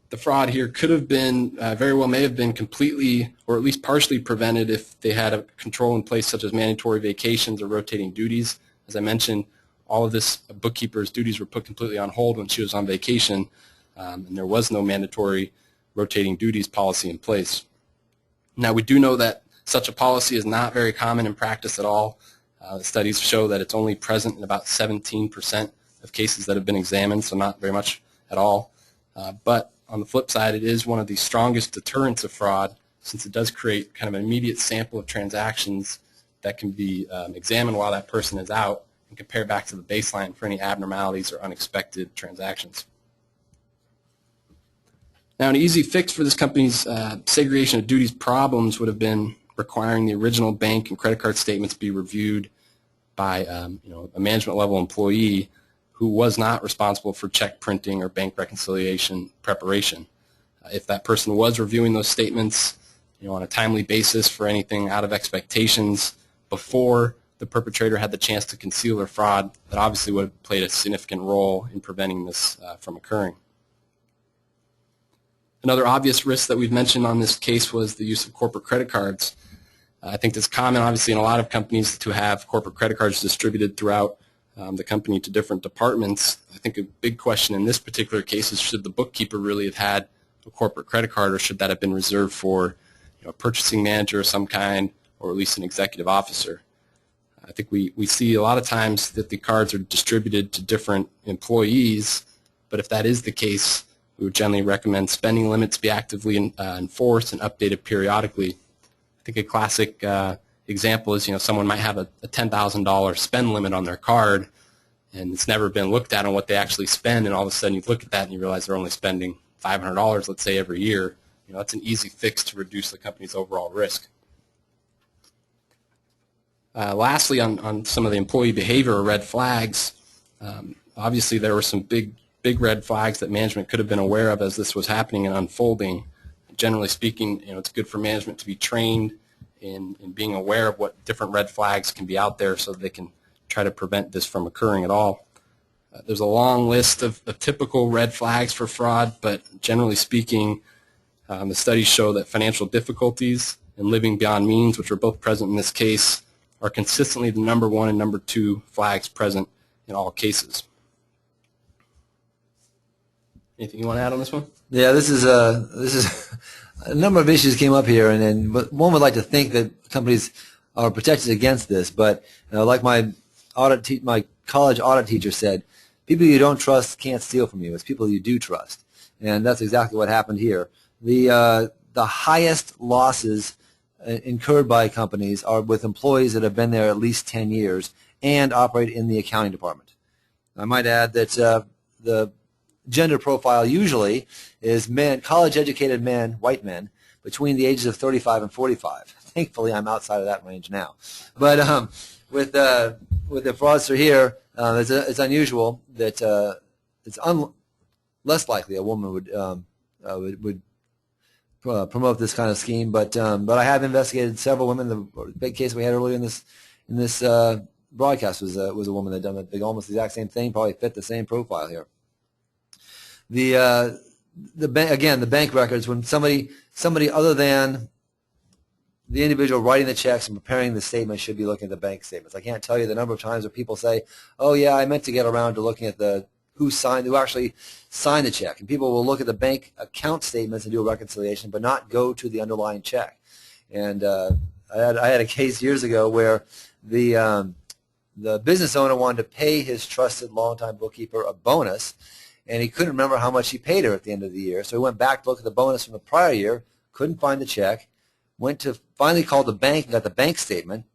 The fraud here could have been, very well may have been completely or at least partially prevented if they had a control in place such as mandatory vacations or rotating duties. As I mentioned, all of this bookkeeper's duties were put completely on hold when she was on vacation, and there was no mandatory rotating duties policy in place. Now, we do know that such a policy is not very common in practice at all. Studies show that it's only present in about 17% of cases that have been examined, so not very much at all. But on the flip side, it is one of the strongest deterrents of fraud, since it does create kind of an immediate sample of transactions that can be examined while that person is out and compare back to the baseline for any abnormalities or unexpected transactions. Now, an easy fix for this company's segregation of duties problems would have been requiring the original bank and credit card statements be reviewed by a management level employee who was not responsible for check printing or bank reconciliation preparation. If that person was reviewing those statements on a timely basis for anything out of expectations before the perpetrator had the chance to conceal their fraud, that obviously would have played a significant role in preventing this from occurring. Another obvious risk that we've mentioned on this case was the use of corporate credit cards. I think it's common, obviously, in a lot of companies to have corporate credit cards distributed throughout the company to different departments. I think a big question in this particular case is, should the bookkeeper really have had a corporate credit card, or should that have been reserved for a purchasing manager of some kind, or at least an executive officer? I think we see a lot of times that the cards are distributed to different employees, but if that is the case, we would generally recommend spending limits be actively enforced and updated periodically. I think a classic example is, someone might have a $10,000 spend limit on their card, and it's never been looked at on what they actually spend, and all of a sudden you look at that and you realize they're only spending $500, let's say, every year. That's an easy fix to reduce the company's overall risk. Lastly, on some of the employee behavior or red flags, obviously there were some big red flags that management could have been aware of as this was happening and unfolding. Generally speaking, it's good for management to be trained in being aware of what different red flags can be out there so that they can try to prevent this from occurring at all. There's a long list of typical red flags for fraud, but generally speaking, the studies show that financial difficulties and living beyond means, which are both present in this case, are consistently the number 1 and number 2 flags present in all cases. Anything you want to add on this one? Yeah, this is a number of issues came up here, but one would like to think that companies are protected against this. But like my college audit teacher said, people you don't trust can't steal from you. It's people you do trust, and that's exactly what happened here. The highest losses incurred by companies are with employees that have been there at least 10 years and operate in the accounting department. I might add that the gender profile usually is men, college-educated men, white men, between the ages of 35 and 45. Thankfully, I'm outside of that range now. But with the fraudster here, it's unusual that it's less likely a woman would promote this kind of scheme. But I have investigated several women. The big case we had earlier in this broadcast was a woman that done almost the exact same thing, probably fit the same profile here. The again, the bank records, when somebody other than the individual writing the checks and preparing the statement should be looking at the bank statements. I can't tell you the number of times where people say, "Oh yeah, I meant to get around to looking at who actually signed the check." And people will look at the bank account statements and do a reconciliation, but not go to the underlying check. And I had a case years ago where the business owner wanted to pay his trusted longtime bookkeeper a bonus, and he couldn't remember how much he paid her at the end of the year. So he went back to look at the bonus from the prior year, couldn't find the check, finally called the bank and got the bank statement,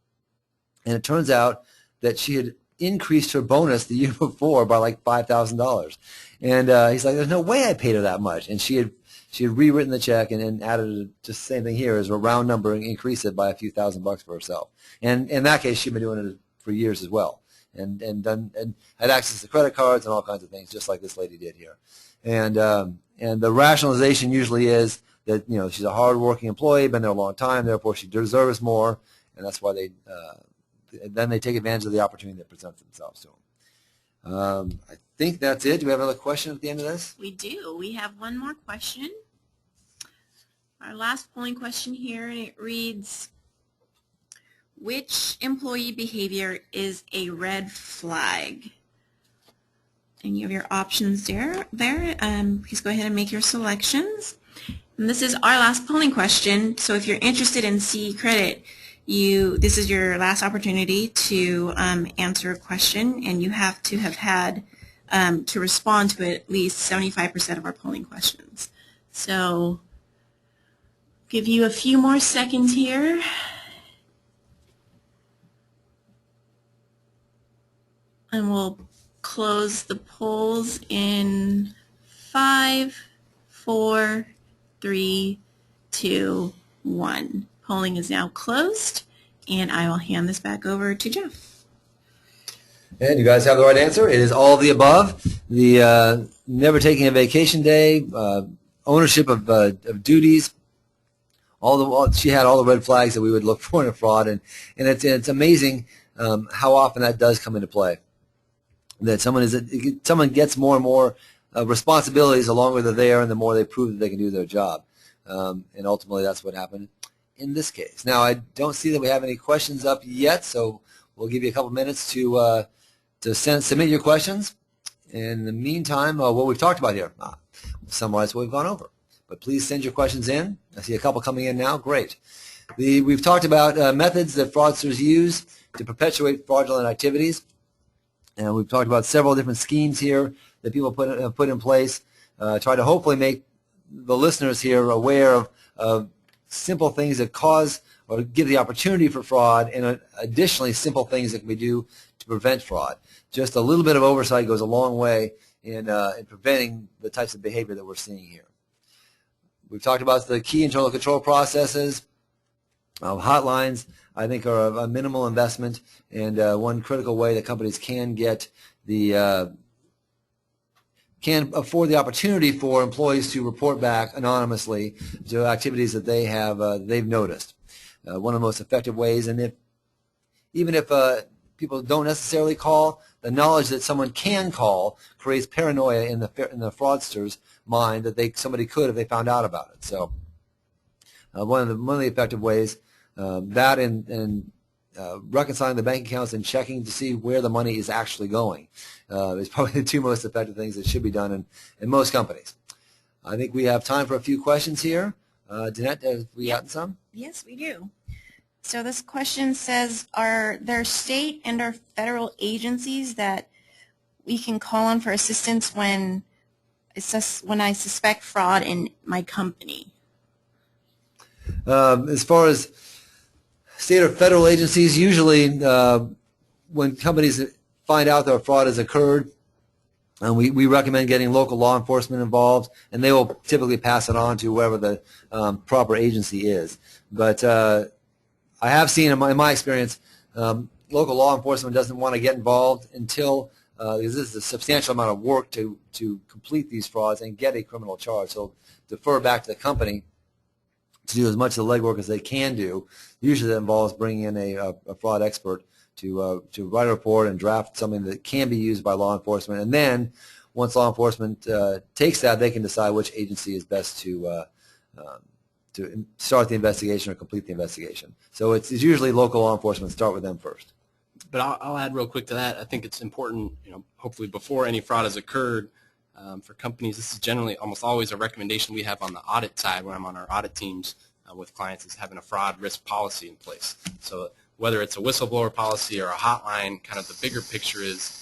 and it turns out that she had increased her bonus the year before by like $5,000. And he's like, "There's no way I paid her that much." And she had rewritten the check and added just the same thing here as a round number and increased it by a few $1,000 for herself. And in that case, she'd been doing it for years as well, and had access to credit cards and all kinds of things, just like this lady did here. And the rationalization usually is that she's a hard-working employee, been there a long time, therefore she deserves more, and that's why they take advantage of the opportunity that presents themselves to them. I think that's it. Do we have another question at the end of this? We do. We have one more question. Our last polling question here, and it reads, which employee behavior is a red flag? And you have your options there. Please go ahead and make your selections. And this is our last polling question, so if you're interested in CE credit, this is your last opportunity to answer a question, and you have to have had to respond to at least 75% of our polling questions. So give you a few more seconds here. And we'll close the polls in 5, 4, 3, 2, 1. Polling is now closed, and I will hand this back over to Jeff. And you guys have the right answer. It is all of the above. The never taking a vacation day, ownership of duties. She had all the red flags that we would look for in a fraud, and it's amazing how often that does come into play. That someone gets more and more responsibilities the longer they're there and the more they prove that they can do their job. And ultimately that's what happened in this case. Now, I don't see that we have any questions up yet, so we'll give you a couple minutes to submit your questions. In the meantime, what we've talked about here, we'll summarize what we've gone over. But please send your questions in. I see a couple coming in now. Great. We've talked about methods that fraudsters use to perpetuate fraudulent activities. And we've talked about several different schemes here that people put in place. Try to hopefully make the listeners here aware of simple things that cause or give the opportunity for fraud, and additionally simple things that can be do to prevent fraud. Just a little bit of oversight goes a long way in preventing the types of behavior that we're seeing here. We've talked about the key internal control processes. Hotlines, I think, are a minimal investment, and one critical way that companies can afford the opportunity for employees to report back anonymously to activities that they've noticed. One of the most effective ways, and even if people don't necessarily call, the knowledge that someone can call creates paranoia in the fraudster's mind that somebody could if they found out about it. So one of the effective ways. That and reconciling the bank accounts and checking to see where the money is actually going is probably the two most effective things that should be done in most companies. I think we have time for a few questions here. Danette, have we gotten some? Yes, we do. So this question says, are there state and or federal agencies that we can call on for assistance when I suspect fraud in my company? As far as state or federal agencies, usually when companies find out that a fraud has occurred, we recommend getting local law enforcement involved, and they will typically pass it on to whoever the proper agency is. But I have seen in my experience, local law enforcement doesn't want to get involved until because this is a substantial amount of work to complete these frauds and get a criminal charge. So defer back to the company to do as much of the legwork as they can do. Usually that involves bringing in a fraud expert to write a report and draft something that can be used by law enforcement. And then once law enforcement takes that, they can decide which agency is best to start the investigation or complete the investigation. So it's usually local law enforcement. Start with them first. But I'll add real quick to that. I think it's important, hopefully before any fraud has occurred, for companies, this is generally almost always a recommendation we have on the audit side when I'm on our audit teams with clients, is having a fraud risk policy in place. So whether it's a whistleblower policy or a hotline, kind of the bigger picture is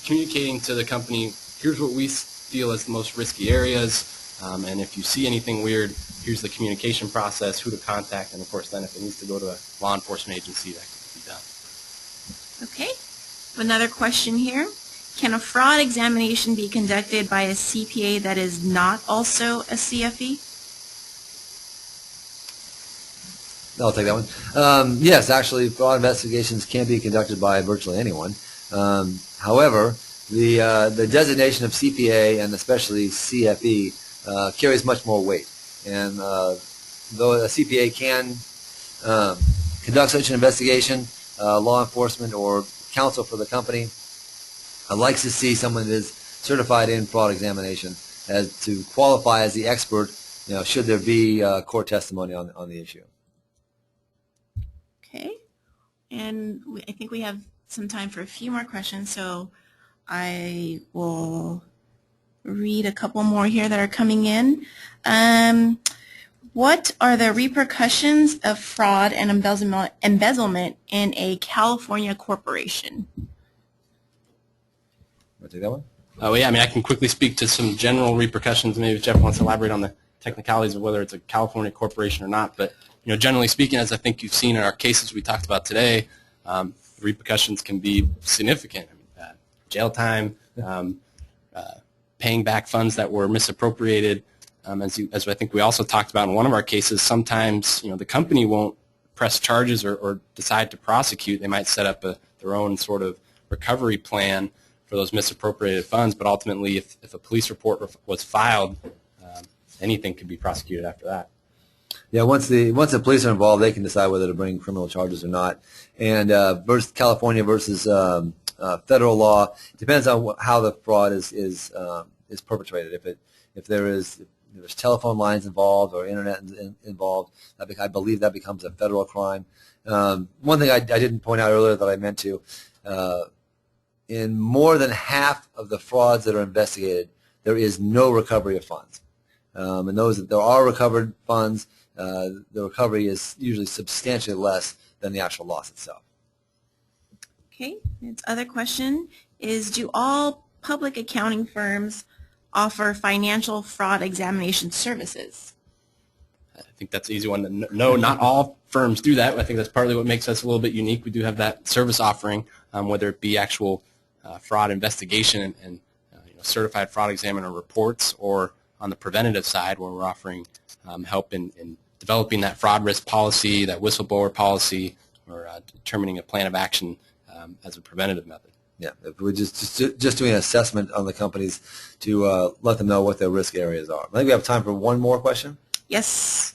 communicating to the company, here's what we feel as the most risky areas, and if you see anything weird, here's the communication process, who to contact, and of course then if it needs to go to a law enforcement agency, that can be done. Okay. Another question here. Can a fraud examination be conducted by a CPA that is not also a CFE? I'll take that one. Yes, actually, fraud investigations can be conducted by virtually anyone. However, the designation of CPA and especially CFE carries much more weight. And though a CPA can conduct such an investigation, law enforcement or counsel for the company likes to see someone that is certified in fraud examination as to qualify as the expert, should there be court testimony on the issue. Okay. And I think we have some time for a few more questions, so I will read a couple more here that are coming in. What are the repercussions of fraud and embezzlement in a California corporation? Want to take that one? Oh yeah, I can quickly speak to some general repercussions. Maybe if Jeff wants to elaborate on the technicalities of whether it's a California corporation or not. But generally speaking, as I think you've seen in our cases we talked about today, repercussions can be significant. Jail time, paying back funds that were misappropriated. As I think we also talked about in one of our cases, sometimes the company won't press charges or decide to prosecute. They might set up their own sort of recovery plan for those misappropriated funds, but ultimately if a police report was filed, anything could be prosecuted after that. Yeah, once the police are involved, they can decide whether to bring criminal charges or not. And California versus federal law depends on how the fraud is perpetrated. If there's telephone lines involved or internet involved, I believe that becomes a federal crime. One thing I didn't point out earlier that I meant to, in more than half of the frauds that are investigated, there is no recovery of funds. And those that there are recovered funds, the recovery is usually substantially less than the actual loss itself. Okay, its other question is, do all public accounting firms offer financial fraud examination services? I think that's an easy one. No, not all firms do that. I think that's partly what makes us a little bit unique. We do have that service offering, whether it be actual fraud investigation and certified fraud examiner reports, or on the preventative side where we're offering help in developing that fraud risk policy, that whistleblower policy, or determining a plan of action as a preventative method. Yeah, if we're just doing an assessment on the companies to let them know what their risk areas are. I think we have time for one more question. Yes,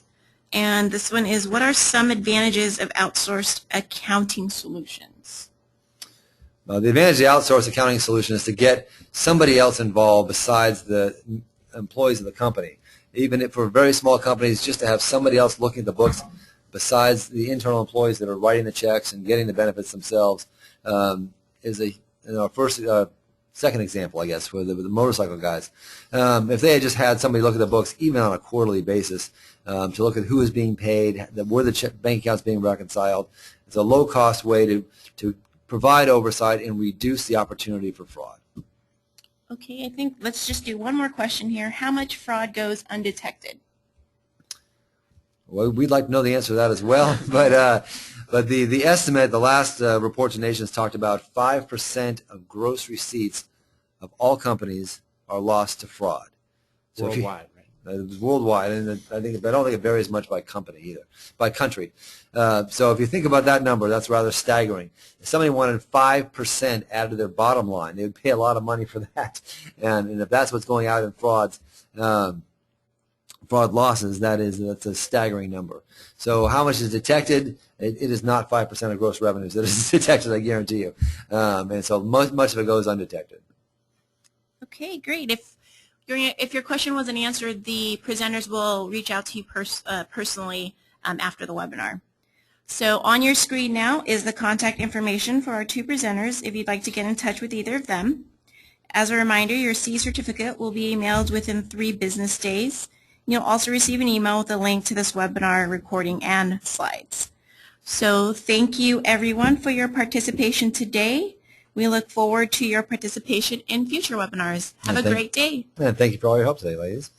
and this one is, what are some advantages of outsourced accounting solutions? The advantage of the outsourced accounting solution is to get somebody else involved besides the employees of the company. Even if for very small companies, just to have somebody else looking at the books besides the internal employees that are writing the checks and getting the benefits themselves is second example, I guess, for the motorcycle guys. If they had just had somebody look at the books, even on a quarterly basis, to look at who is being paid, where the bank accounts being reconciled, it's a low-cost way to provide oversight and reduce the opportunity for fraud. Okay, I think let's just do one more question here. How much fraud goes undetected? Well, we'd like to know the answer to that as well, but the estimate, the last report to Nations talked about 5% of gross receipts of all companies are lost to fraud. So Worldwide, right? It's worldwide, and I don't think it varies much by company either, by country. So if you think about that number, that's rather staggering. If somebody wanted 5% added to their bottom line, they would pay a lot of money for that. And if that's what's going out in frauds, fraud losses, that's a staggering number. So how much is detected? It is not 5% of gross revenues that is detected, I guarantee you. And so much of it goes undetected. Okay, great. If your question wasn't answered, the presenters will reach out to you personally after the webinar. So on your screen now is the contact information for our two presenters if you'd like to get in touch with either of them. As a reminder, your CE certificate will be emailed within 3 business days. You'll also receive an email with a link to this webinar recording and slides. So thank you everyone for your participation today. We look forward to your participation in future webinars. Have a great day. And thank you for all your help today, ladies.